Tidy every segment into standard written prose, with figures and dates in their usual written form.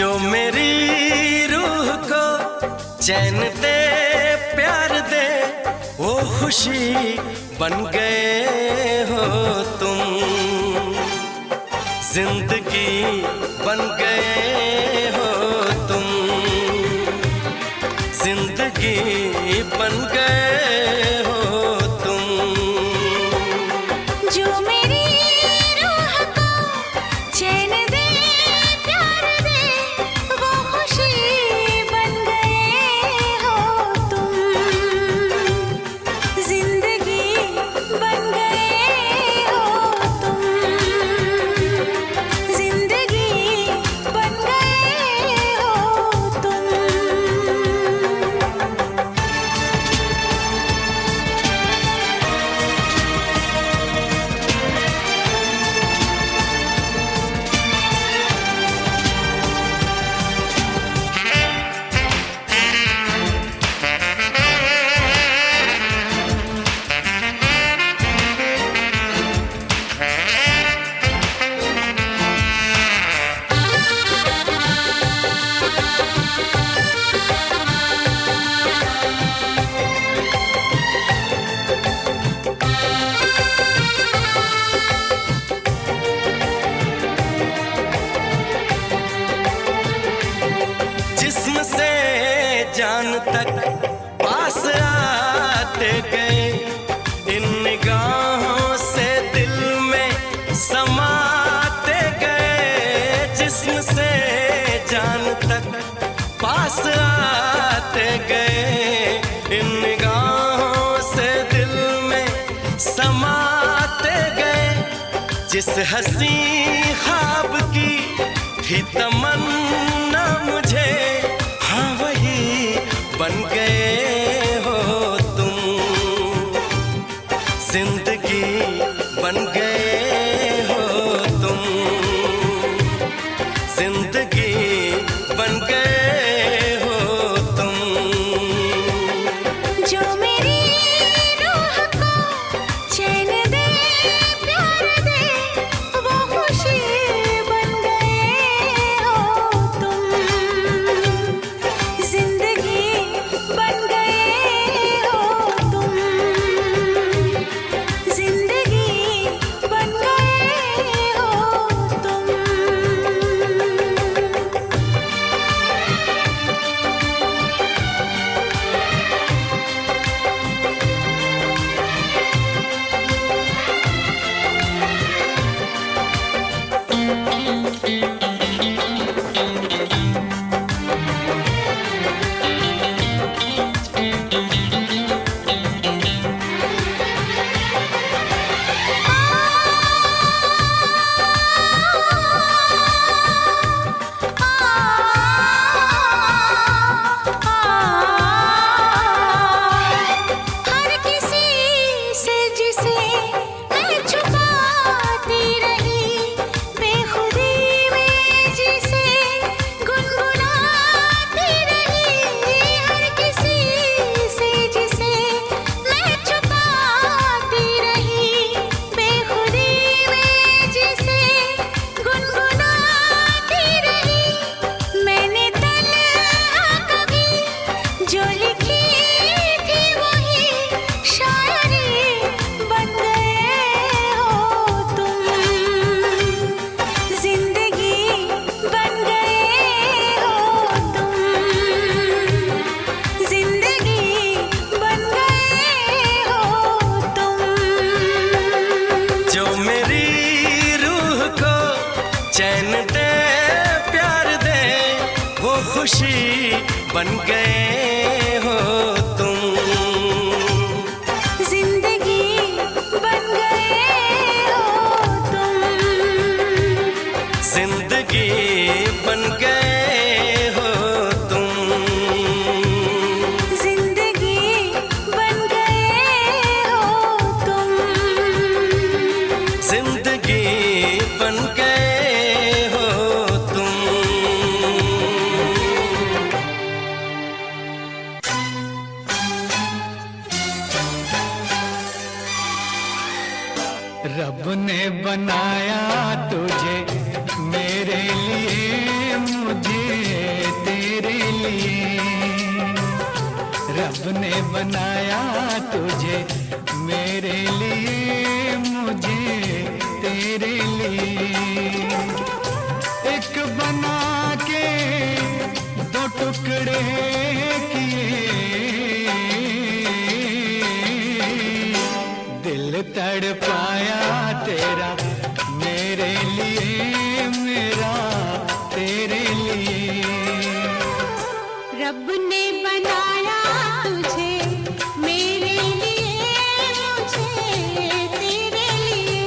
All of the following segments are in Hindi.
जो मेरी रूह को चैन दे प्यार दे वो खुशी बन गए हो तुम, जिंदगी बन गए हो तुम, जिंदगी बन गए हो तुम। जो मेरी रूह को चैन दे प्यार दे वो खुशी बन गए हो तुम, जिंदगी बन गए हो तुम, जिंदगी बन गए हो तुम। जिस्म से जान तक पास आते गए, इन निगाहों से दिल में समाते गए। जिस्म से जान तक पास आते गए, इन निगाहों से दिल में समाते गए। जिस हंसी ख्वाब की थी तमन्ना मुझे, हाँ वही बन गए हो तुम, जिंदगी बन गए हो तुम, जिंदगी बन गए हो तुम। जो मेरी रूह को चैन दे प्यार दे वो खुशी बन गए हो तुम, जिंदगी बन गए हो तुम, जिंदगी बन गए हो तुम। हर किसी से जिसे मैं छुपाती रही, बेखुदी में जिसे गुनगुनाती रही। हर किसी से जिसे मैं छुपाती रही, बेखुदी में जिसे गुनगुनाती रही। मैंने तन्हा कभी जो लिखी थी वही शायरी बन गए हो तुम, जिंदगी बन गए हो तुम, जिंदगी बन गए हो तुम। जो मेरी रूह को चैन दे प्यार दे वो खुशी बन गए हो तुम, जिंदगी बन गए हो तुम, जिंदगी बन गए हो तुम, जिंदगी बन गए हो तुम, जिंदगी बन गए हो तुम। ने बनाया तुझे मेरे लिए, मुझे तेरे लिए। एक बना के दो टुकड़े किए, दिल तड़पाया तेरा मेरे लिए, मेरा तेरे लिए। रब ने बनाया तुझे मेरे लिए, मुझे तेरे लिए।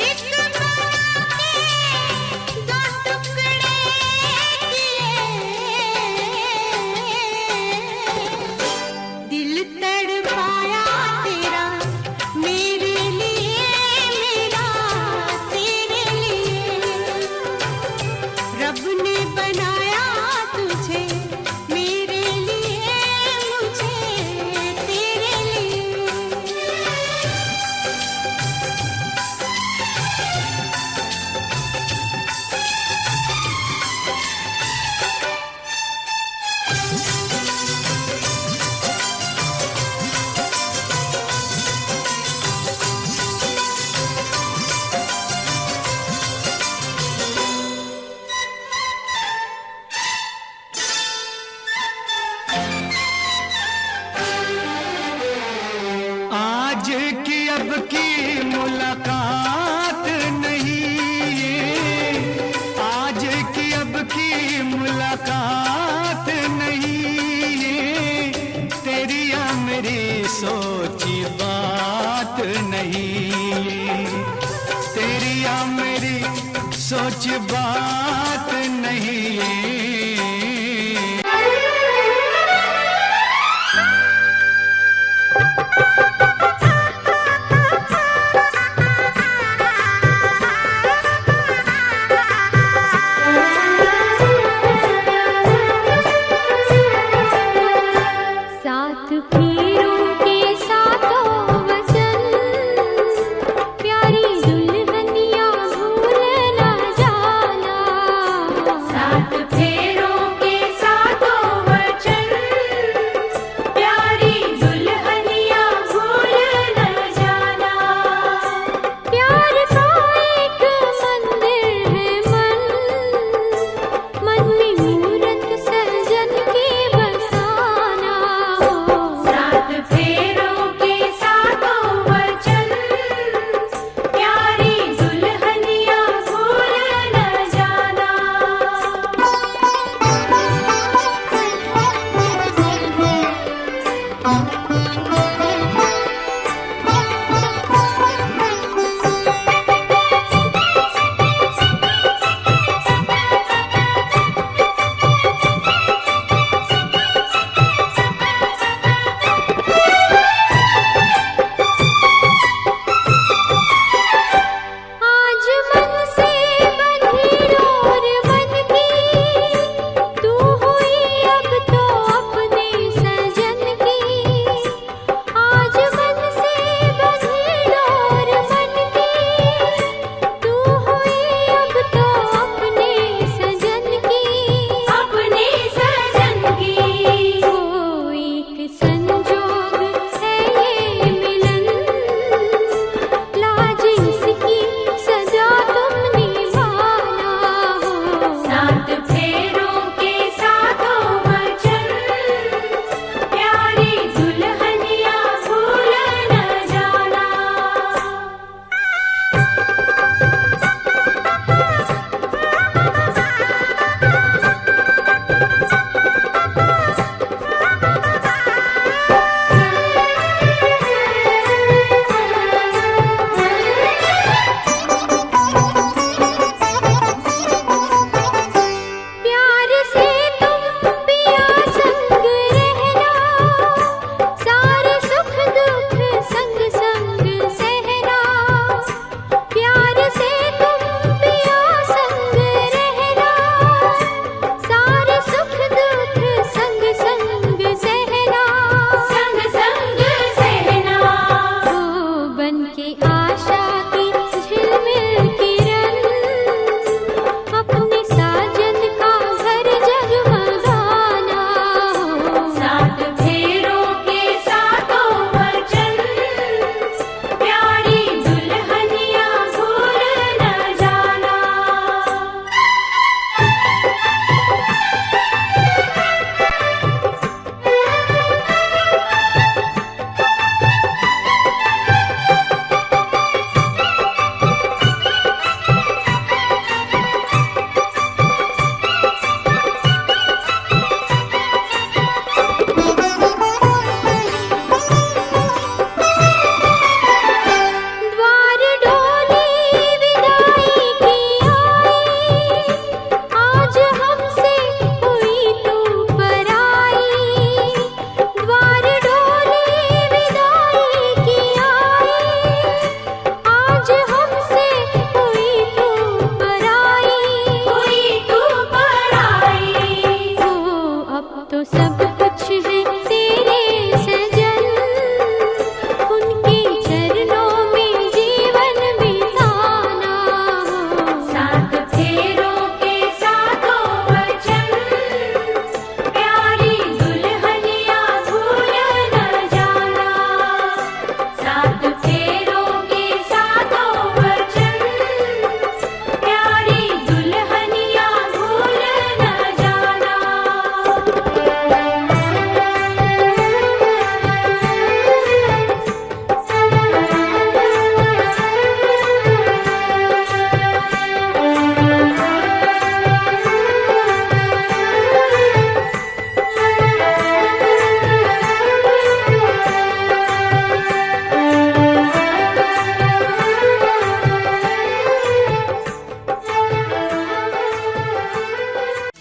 एक बना के दो टुकड़े किए, दिल तड़पाया तेरा मेरे लिए, मेरा तेरे लिए। रब ने बनाया तुझे मेरे लिए, मुझे तेरे लिए। आज की अब की मुलाकात नहीं ये, आज की अब की मुलाकात नहीं ये, तेरी या मेरी सोची बात नहीं ये, तेरी या मेरी सोच बात नहीं ये। सात पीरों के सातों वचन, प्यारी दुल्हनिया भूल न जाना। सात फेरों के सातों वचन, प्यारी दुल्हनिया भूल न जाना। प्यार का एक मंदिर है मन, मन में मूरत सजन के बसाना। सात फेरों के सातों वचन, प्यारी दुल्हनिया भूल न जाना। आज मन से बंधी डोर बनती, तू हुई अब तो अपने सजन की। आज मन से बंधी डोर बनती, तू हुई अब तो अपने सजन की, अपने सजन की। वो एक संजोग है ये मिलन, लाज इसकी सजा तुम निभाना हो। सात फेरों के सातों वचन, प्यारी दुल्हनिया भूल न जाना।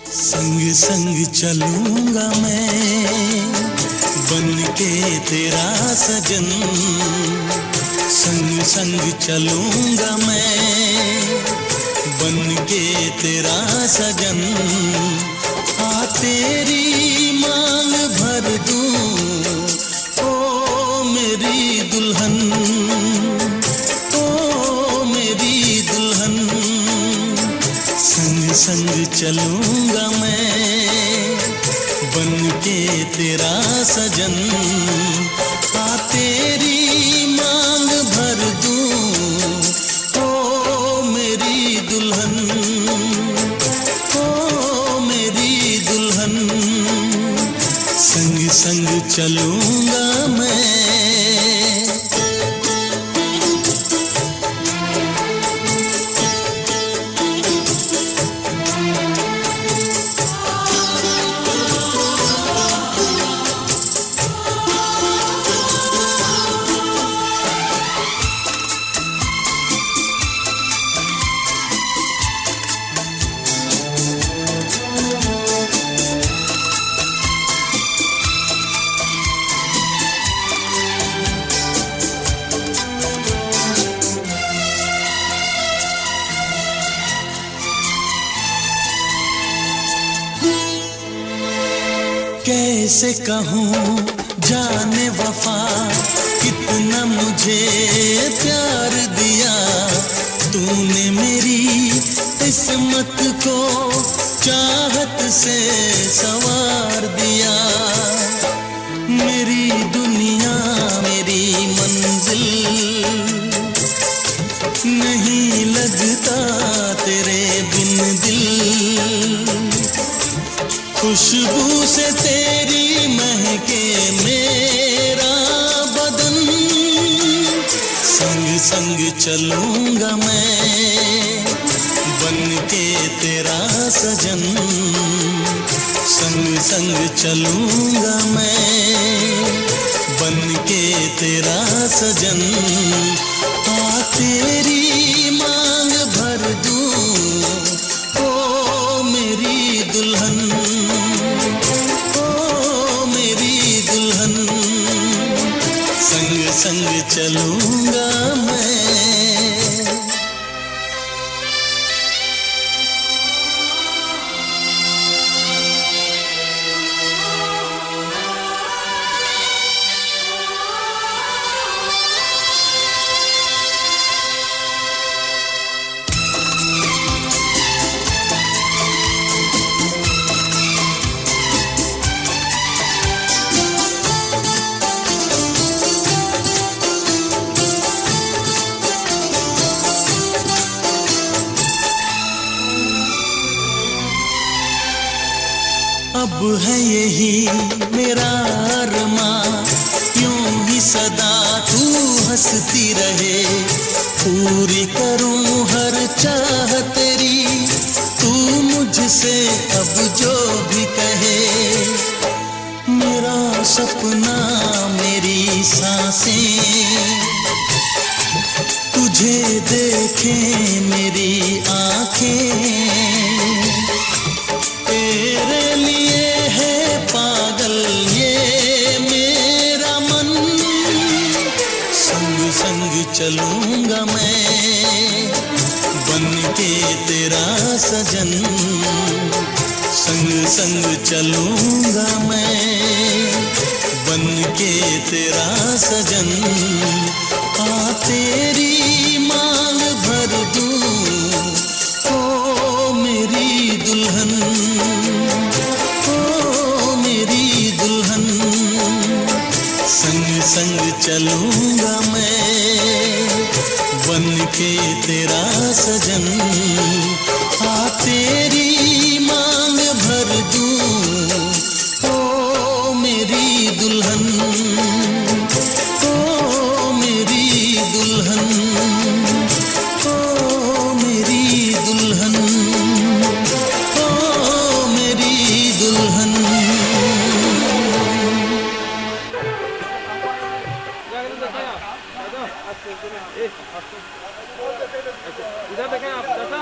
संग संग चलूंगा मैं बन के तेरा सजन, संग संग चलूंगा मैं बन के तेरा सजन। आ तेरी मांग भर दूं ओ मेरी दुल्हन, ओ मेरी दुल्हन। संग संग चलूंगा मैं बन के तेरा सजन। आ तेरी मांग भर दूं ओ मेरी दुल्हन, ओ मेरी दुल्हन। संग संग चलूंगा मैं। कैसे कहूँ जाने वफा कितना मुझे प्यार दिया तूने मेरी किस्मत को चाहत से संवार दिया। मेरी दुनिया मेरी मंजिल नहीं लगता तेरे बिन दिल। खुशबू से तेरी महके मेरा बदन। संग संग चलूंगा मैं बन के तेरा सजन। संग संग चलूंगा मैं बन के तेरा सजन। आ तेरी मांग भर दूं ओ मेरी दुल्हन, ओ मेरी दुल्हन। संग संग चलूंगा मैं। अब है यही मेरा अरमां यूं ही सदा तू हंसती रहे। पूरी करूं हर चाह तेरी तू मुझसे अब जो भी कहे। मेरा सपना मेरी सांसें तुझे देखें मेरी आंखें। तेरे लिए है पागल ये मेरा मन। संग संग चलूंगा मैं बन के तेरा सजन। संग संग चलूंगा मैं बन के तेरा सजन। आ तेरी मांग भर दूं ओ मेरी दुल्हन, ओ मेरी दुल्हन। संग संग चलूंगा मैं बन के तेरा सजन। आ तेरी मांग भर दूं ओ मेरी दुल्हन, ओ मेरी दुल्हन, ओ मेरी दुल्हन, ओ मेरी दुल्हन। इधर देखें आप चाचा।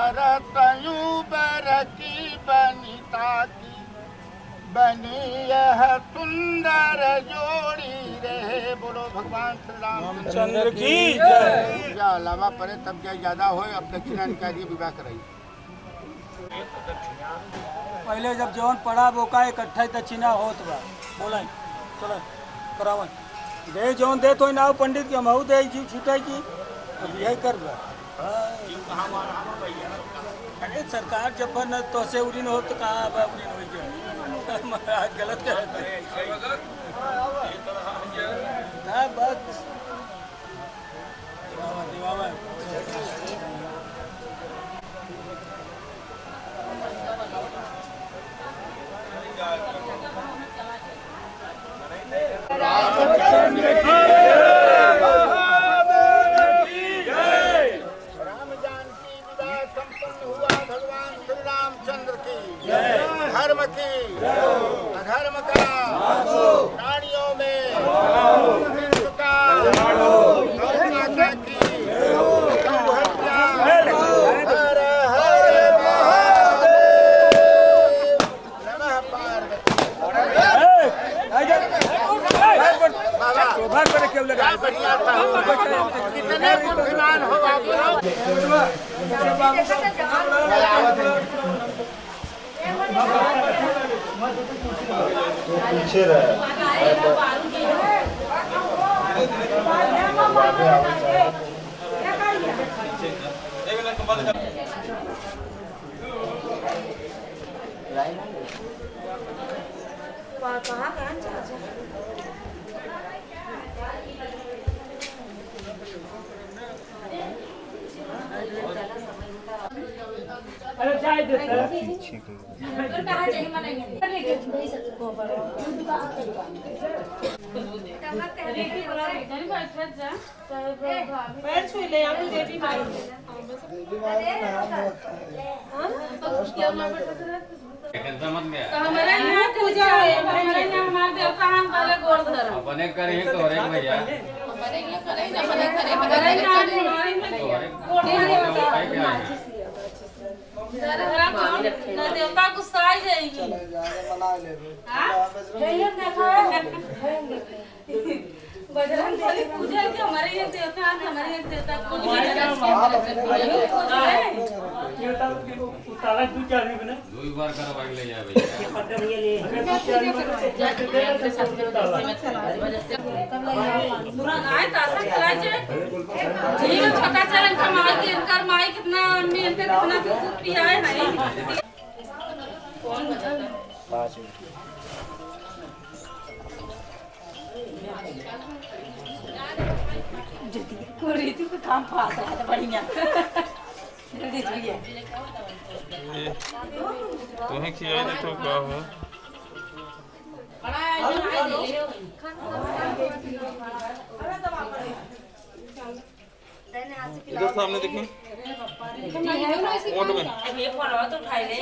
भरतयु बर की बनिता की बनी यह सुंदर जोड़ी रहे। बोलो भगवान श्री रामचंद्र की जय। या अलावा परे तब क्या ज्यादा हो, अब दक्षिणा निकालिए, विवाह कराइए। पहले जब जौन पड़ा बोका इकट्ठा दक्षिणा होत बा। बोला चलो करावन दे जौन दे तो नाव पंडित के हमहू दे जी छूटे की अब यही कर बा। अरे सरकार जब न तो से उड़ीन हो तो कहाँ अब उड़ीन हो गया गलत कर बस राम जानकी विवाह संपन्न हुआ। भगवान श्री रामचंद्र की धर्म की अधर्म का प्राणियों में विश्व का माता की गौहत्या। हर हर महादेव नमः पार्वती। क्या बढ़िया था। कितने बुद्धिमान हो आप लोग। हमारे यहाँ पूजा है, हमारे यहाँ हमारे देवता हम पहले गोड़ धरम। अपने करे तो हर एक भैया हमारे यहाँ करे ना, हमारे घरे हमारे यहाँ गोड़ ना देवता गुस्सा आ जाएगी। बजरंग बली पूजा के हमारे यहाँ देवता हमारे यहाँ देवता पूजा दो बार करो भाई ले जा भैया आए तासा चला जाए जीवन छोटा चलन कमाई के इनकार माई कितना मेहनत कितना दूध पिया है कौन बजाता है 5 मिनट कोरी तू काम पास है तो बढ़िया जल्दी જોઈએ तुम्हें खियाई दे तो का हो इधर सामने देखें फोटो में ये फोटो तो उठाई ले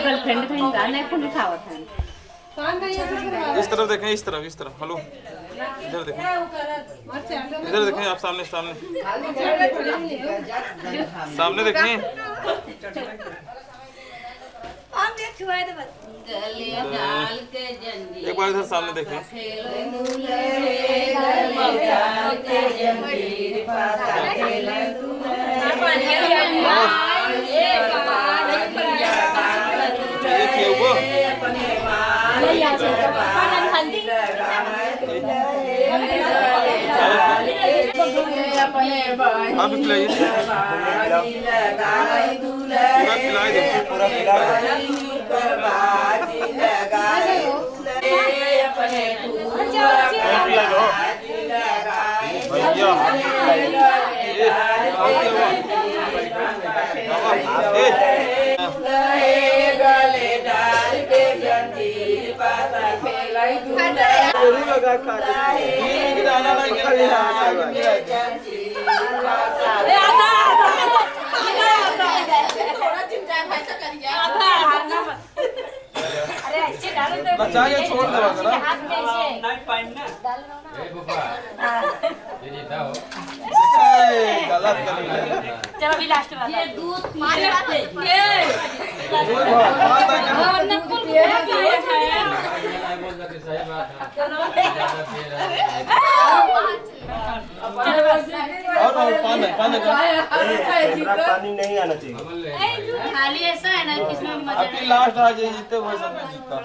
गर्लफ्रेंड था इनका नहीं फोन उठावा था। इस तरफ देखें, इस तरफ हेलो इधर देखें, इधर देखें आप सामने सामने देखें। एक बार इधर सामने देखें। आप खिलाइए, पूरा खिलाए दो, पूरा खिलाए दो भैया। बचा के छोड़ दो जरा। ए बुबा ये जीता हो गलत करेंगे। चलो अभी लास्ट बात ये दूध मार बात सही बात और पानी पानी नहीं आना चाहिए। खाली ऐसा है ना किसमें मजा अभी लास्ट आ जाए जीते वो सब जीता।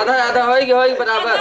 आधा आधा होगी बराबर।